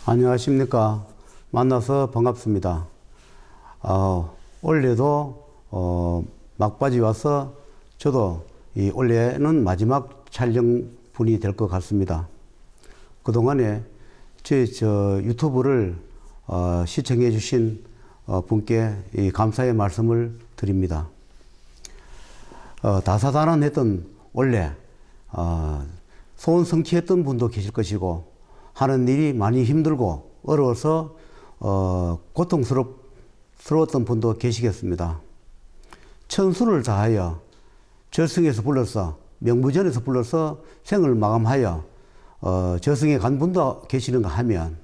안녕하십니까. 만나서 반갑습니다. 올해도 막바지 와서 저도 이 올해는 마지막 촬영분이 될 것 같습니다. 그동안에 제 유튜브를 시청해 주신 분께 이 감사의 말씀을 드립니다. 다사다난했던 올해 소원 성취했던 분도 계실 것이고, 하는 일이 많이 힘들고 어려워서 고통스러웠던 분도 계시겠습니다. 천수를 다하여 절승에서 불러서, 명부전에서 불러서 생을 마감하여 저승에 간 분도 계시는가 하면,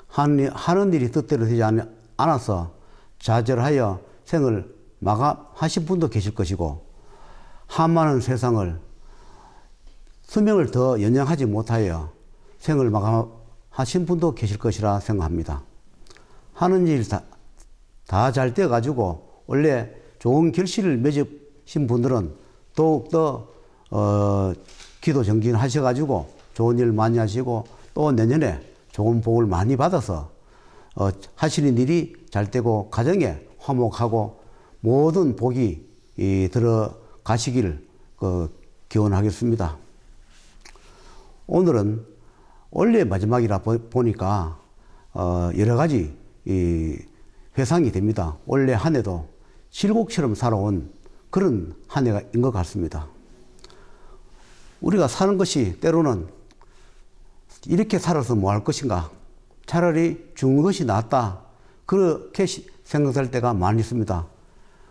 하는 일이 뜻대로 되지 않아서 좌절하여 생을 마감하신 분도 계실 것이고, 한많은 세상을 수명을 더 연장하지 못하여 생을 마감하신 분도 계실 것이라 생각합니다. 하는 일 다 잘 되어가지고 원래 좋은 결실을 맺으신 분들은 더욱더 기도 정진하셔가지고 좋은 일 많이 하시고, 또 내년에 좋은 복을 많이 받아서 하시는 일이 잘 되고 가정에 화목하고 모든 복이 들어가시기를 기원하겠습니다. 오늘은 올해 마지막이라 보니까 여러 가지 회상이 됩니다. 올해 한 해도 실곡처럼 살아온 그런 한 해인 것 같습니다. 우리가 사는 것이 때로는 이렇게 살아서 뭐 할 것인가, 차라리 죽는 것이 낫다, 그렇게 생각할 때가 많이 있습니다.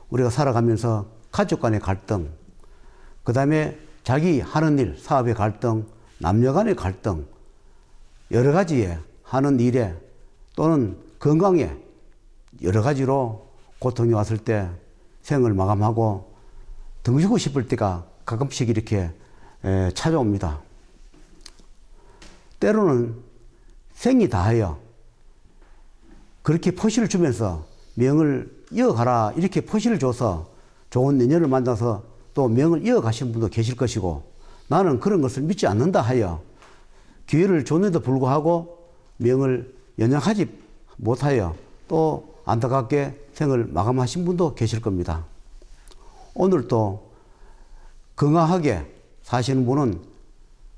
우리가 살아가면서 가족 간의 갈등, 그 다음에 자기 하는 일, 사업의 갈등, 남녀 간의 갈등, 여러 가지에 하는 일에 또는 건강에 여러 가지로 고통이 왔을 때 생을 마감하고 등지고 싶을 때가 가끔씩 이렇게 찾아옵니다. 때로는 생이 다하여 그렇게 포시를 주면서 명을 이어가라, 이렇게 포시를 줘서 좋은 인연을 만나서 또 명을 이어가시는 분도 계실 것이고, 나는 그런 것을 믿지 않는다 하여 기회를 줬는데도 불구하고 명을 연장하지 못하여 또 안타깝게 생을 마감하신 분도 계실 겁니다. 오늘 또 건강하게 사시는 분은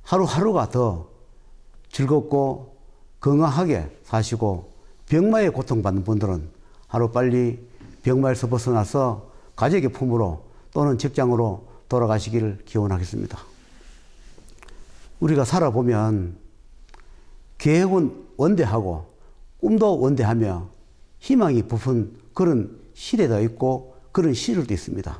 하루하루가 더 즐겁고 건강하게 사시고, 병마에 고통받는 분들은 하루빨리 병마에서 벗어나서 가족의 품으로 또는 직장으로 돌아가시기를 기원하겠습니다. 우리가 살아보면 계획은 원대하고 꿈도 원대하며 희망이 부푼 그런 시대도 있고 그런 시절도 있습니다.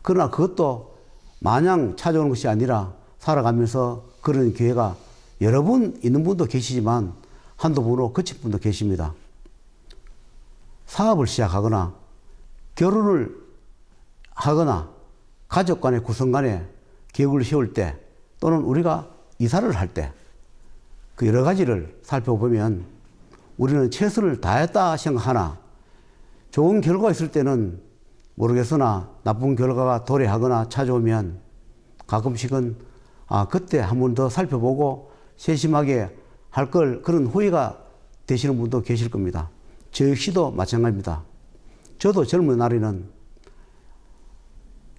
그러나 그것도 마냥 찾아오는 것이 아니라 살아가면서 그런 기회가 여러 분 있는 분도 계시지만 한두 분으로 그친 분도 계십니다. 사업을 시작하거나 결혼을 하거나 가족 간의 구성 간에 계획을 세울 때, 또는 우리가 이사를 할 때, 그 여러 가지를 살펴보면 우리는 최선을 다했다 생각하나 좋은 결과가 있을 때는 모르겠으나 나쁜 결과가 도래하거나 찾아오면 가끔씩은 그때 한 번 더 살펴보고 세심하게 할 걸, 그런 후회가 되시는 분도 계실 겁니다. 저 역시도 마찬가지입니다. 저도 젊은 날에는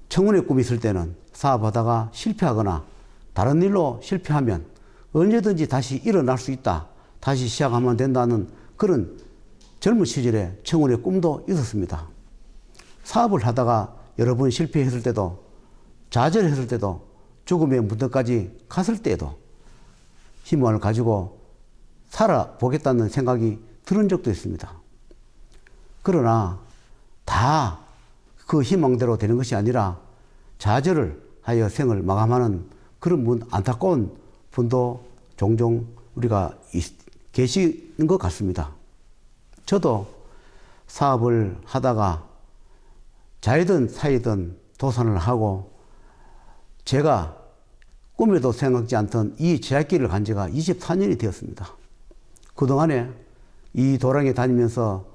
청운의 꿈이 있을 때는 사업하다가 실패하거나 다른 일로 실패하면 언제든지 다시 일어날 수 있다, 다시 시작하면 된다는 그런 젊은 시절에 청운의 꿈도 있었습니다. 사업을 하다가 여러 번 실패했을 때도, 좌절했을 때도, 죽음의 문턱까지 갔을 때에도 희망을 가지고 살아보겠다는 생각이 드는 적도 있습니다. 그러나 다 그 희망대로 되는 것이 아니라 좌절을 하여 생을 마감하는 그런 안타까운 분도 종종 우리가 계시는 것 같습니다. 저도 사업을 하다가 자이든 사이든 도산을 하고, 제가 꿈에도 생각지 않던 이 제약길을 간 지가 24년이 되었습니다. 그동안에 이 도랑에 다니면서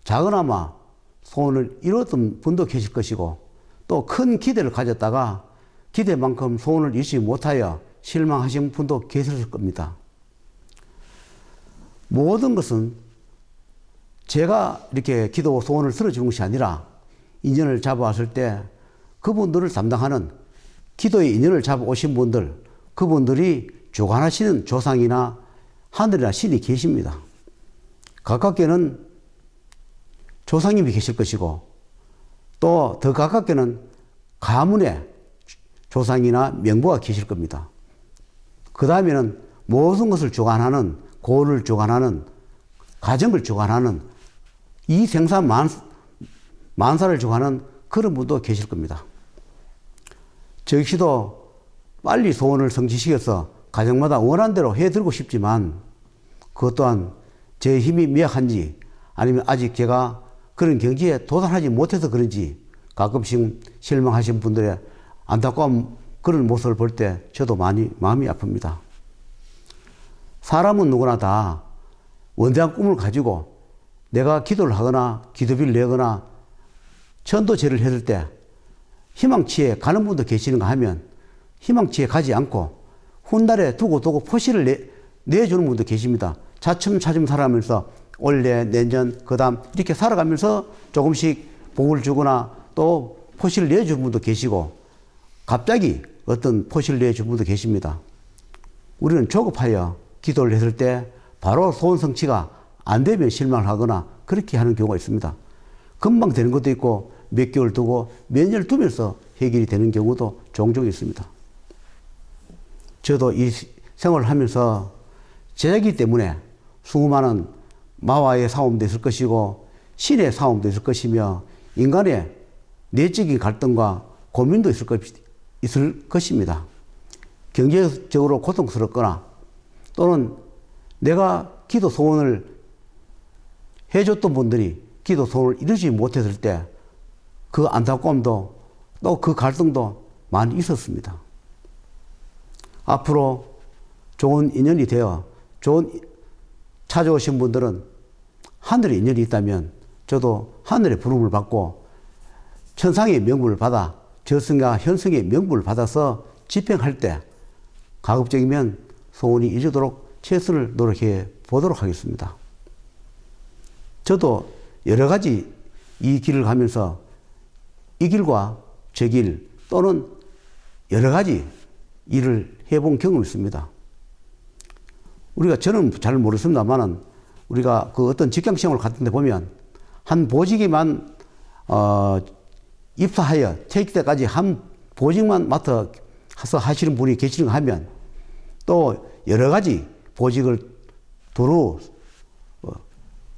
작은아마 소원을 이뤘던 분도 계실 것이고, 또 큰 기대를 가졌다가 기대만큼 소원을 이루지 못하여 실망하신 분도 계실 겁니다. 모든 것은 제가 이렇게 기도 소원을 들어주는 것이 아니라 인연을 잡아왔을 때 그분들을 담당하는 기도의 인연을 잡아오신 분들, 그분들이 주관하시는 조상이나 하늘이나 신이 계십니다. 가깝게는 조상님이 계실 것이고 또 더 가깝게는 가문의 조상이나 명부가 계실 겁니다. 그 다음에는 모든 것을 주관하는, 고를 주관하는, 가정을 주관하는, 이 생사 만사를 주관하는 그런 분도 계실 겁니다. 저 역시도 빨리 소원을 성취시켜서 가정마다 원하는 대로 해드리고 싶지만 그것 또한 제 힘이 미약한지 아니면 아직 제가 그런 경지에 도달하지 못해서 그런지 가끔씩 실망하신 분들의 안타까운 그런 모습을 볼 때 저도 많이 마음이 아픕니다. 사람은 누구나 다 원대한 꿈을 가지고 내가 기도를 하거나 기도비를 내거나 천도제를 했을 때 희망치에 가는 분도 계시는가 하면 희망치에 가지 않고 훗날에 두고 포시를 내주는 분도 계십니다. 차츰차츰 살아가면서 올해, 내년, 그 다음 이렇게 살아가면서 조금씩 복을 주거나 또 포시를 내주는 분도 계시고 갑자기 어떤 포시를 내주는 분도 계십니다. 우리는 조급하여 기도를 했을 때 바로 소원 성취가 안 되면 실망을 하거나 그렇게 하는 경우가 있습니다. 금방 되는 것도 있고 몇 개월 두고 몇 년을 두면서 해결이 되는 경우도 종종 있습니다. 저도 이 생활을 하면서 제자이기 때문에 수많은 마와의 싸움도 있을 것이고 신의 싸움도 있을 것이며 인간의 내적인 갈등과 고민도 있을 것입니다. 경제적으로 고통스럽거나 또는 내가 기도 소원을 해줬던 분들이 기도 소원을 이루지 못했을 때 그 안타까움도 또 그 갈등도 많이 있었습니다. 앞으로 좋은 인연이 되어 찾아오신 분들은 하늘의 인연이 있다면 저도 하늘의 부름을 받고 천상의 명부를 받아 저승과 현승의 명부를 받아서 집행할 때 가급적이면 소원이 이루도록 최선을 노력해 보도록 하겠습니다. 저도 여러 가지 이 길을 가면서 이 길과 저 길 또는 여러 가지 일을 해본 경험이 있습니다. 저는 잘 모르겠습니다만은 우리가 그 어떤 직장 시험을 갔는데 보면 한 보직에만 입사하여 퇴직 때까지 한 보직만 맡아서 하시는 분이 계시는가 하면 또 여러 가지 보직을 두루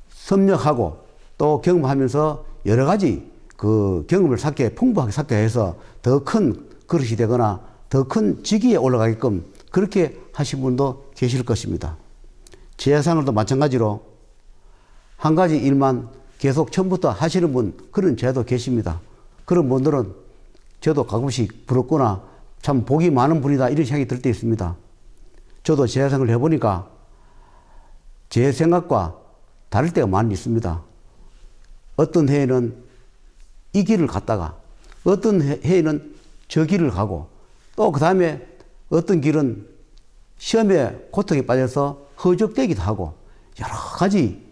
섭렵하고 또 경험하면서 여러 가지 그 경험을 풍부하게 쌓게 해서 더 큰 그릇이 되거나 더 큰 직위에 올라가게끔 그렇게 하신 분도 계실 것입니다. 제 예상도 마찬가지로 한 가지 일만 계속 처음부터 하시는 분, 그런 제도 계십니다. 그런 분들은 저도 가끔씩 부럽거나 참 복이 많은 분이다 이런 생각이 들 때 있습니다. 저도 제 예상을 해보니까 제 생각과 다를 때가 많이 있습니다. 어떤 해에는 이 길을 갔다가 어떤 해에는 저 길을 가고 또 그 다음에 어떤 길은 시험에 고통에 빠져서 허접되기도 하고 여러 가지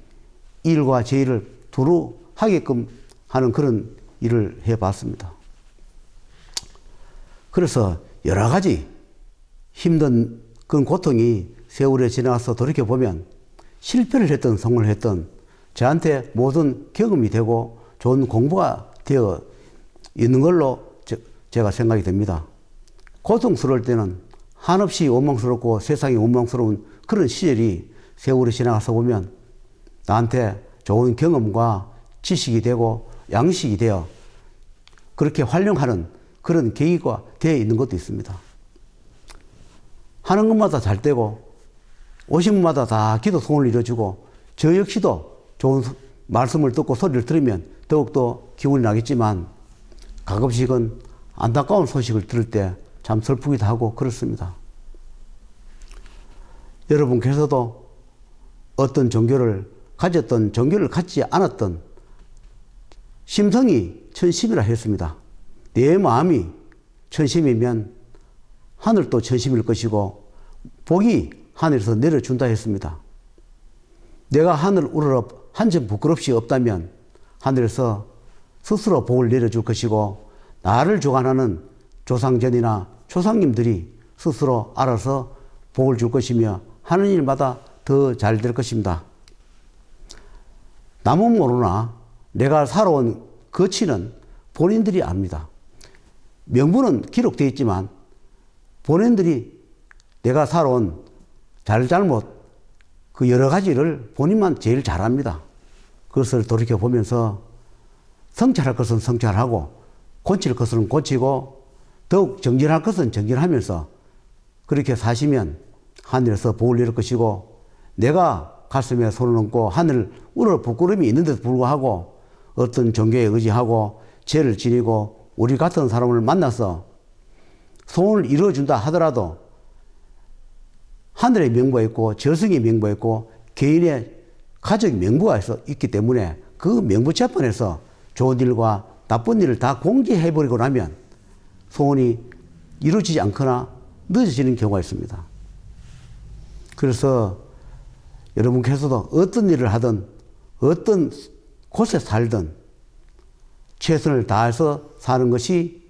일과 제일을 두루 하게끔 하는 그런 일을 해봤습니다. 그래서 여러 가지 힘든 그런 고통이 세월에 지나서 돌이켜보면 실패를 했던 성공을 했던 저한테 모든 경험이 되고 좋은 공부가 되어 있는 걸로 제가 생각이 됩니다. 고통스러울 때는 한없이 원망스럽고 세상이 원망스러운 그런 시절이 세월이 지나가서 보면 나한테 좋은 경험과 지식이 되고 양식이 되어 그렇게 활용하는 그런 계기가 되어 있는 것도 있습니다. 하는 것마다 잘 되고 오신 분마다 다 기도 소원을 이뤄주고 저 역시도 좋은 말씀을 듣고 소리를 들으면 더욱더 기운이 나겠지만 가끔씩은 안타까운 소식을 들을 때 참 슬프기도 하고 그렇습니다. 여러분께서도 어떤 종교를 가졌던 종교를 갖지 않았던 심성이 천심이라 했습니다. 내 마음이 천심이면 하늘도 천심일 것이고 복이 하늘에서 내려준다 했습니다. 내가 하늘 우러러 한 점 부끄럽시 없다면 하늘에서 스스로 복을 내려줄 것이고, 나를 주관하는 조상전이나 조상님들이 스스로 알아서 복을 줄 것이며 하는 일마다 더 잘 될 것입니다. 남은 모르나 내가 살아온 거치는 본인들이 압니다. 명분은 기록되어 있지만 본인들이 내가 살아온 잘잘못 그 여러 가지를 본인만 제일 잘 압니다. 그것을 돌이켜보면서 성찰할 것은 성찰하고 고칠 것은 고치고 더욱 정진할 것은 정진하면서 그렇게 사시면 하늘에서 복을 내릴 것이고, 내가 가슴에 손을 얹고 하늘 우러러 부끄러움이 있는데도 불구하고 어떤 종교에 의지하고 죄를 지니고 우리 같은 사람을 만나서 소원을 이루어준다 하더라도 하늘의 명부가 있고 저승의 명부가 있고 개인의 가족의 명부가 있기 때문에 그 명부 재판에서 좋은 일과 나쁜 일을 다 공개해버리고 나면 소원이 이루어지지 않거나 늦어지는 경우가 있습니다. 그래서 여러분께서도 어떤 일을 하든 어떤 곳에 살든 최선을 다해서 사는 것이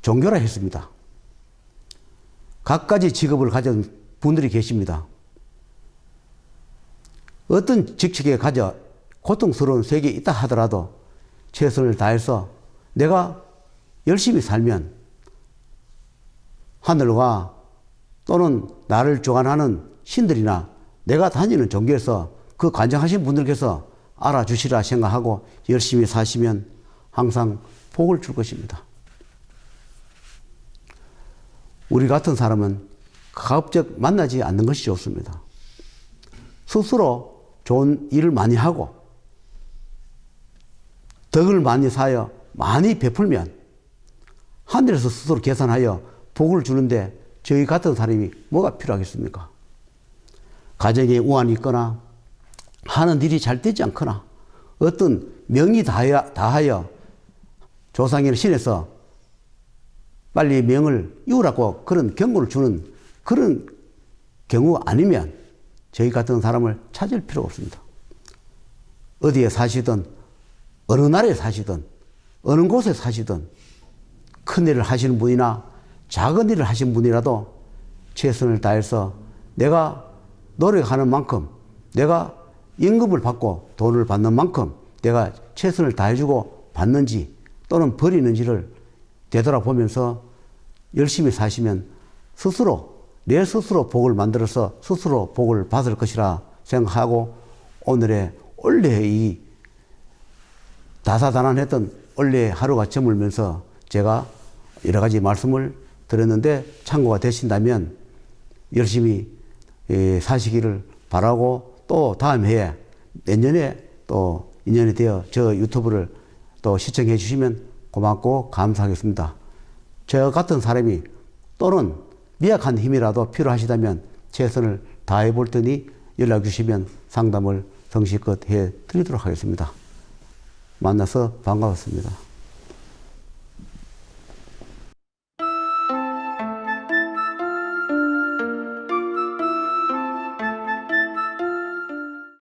종교라 했습니다. 갖가지 직업을 가진 분들이 계십니다. 어떤 직책에 가져 고통스러운 세계에 있다 하더라도 최선을 다해서 내가 열심히 살면 하늘과 또는 나를 주관하는 신들이나 내가 다니는 종교에서 그 관장하신 분들께서 알아주시라 생각하고 열심히 사시면 항상 복을 줄 것입니다. 우리 같은 사람은 가급적 만나지 않는 것이 좋습니다. 스스로 좋은 일을 많이 하고 덕을 많이 쌓여 많이 베풀면 하늘에서 스스로 계산하여 복을 주는데 저희 같은 사람이 뭐가 필요하겠습니까? 가정에 우환이 있거나 하는 일이 잘 되지 않거나 어떤 명이 다하여 조상이나 신에서 빨리 명을 이루라고 그런 경고를 주는 그런 경우 아니면 저희 같은 사람을 찾을 필요가 없습니다. 어디에 사시든 어느 나라에 사시든 어느 곳에 사시든 큰 일을 하시는 분이나 작은 일을 하신 분이라도 최선을 다해서 내가 노력하는 만큼 내가 임금을 받고 돈을 받는 만큼 내가 최선을 다해주고 받는지 또는 버리는지를 되돌아보면서 열심히 사시면 내 스스로 복을 만들어서 스스로 복을 받을 것이라 생각하고 오늘의 원래의 이 다사다난했던 원래의 하루가 저물면서 제가 여러 가지 말씀을 드렸는데 참고가 되신다면 열심히 사시기를 바라고, 또 다음 해에 내년에 또 인연이 되어 저 유튜브를 또 시청해 주시면 고맙고 감사하겠습니다. 저 같은 사람이 또는 미약한 힘이라도 필요하시다면 최선을 다해 볼 테니 연락 주시면 상담을 성실껏 해 드리도록 하겠습니다. 만나서 반가웠습니다.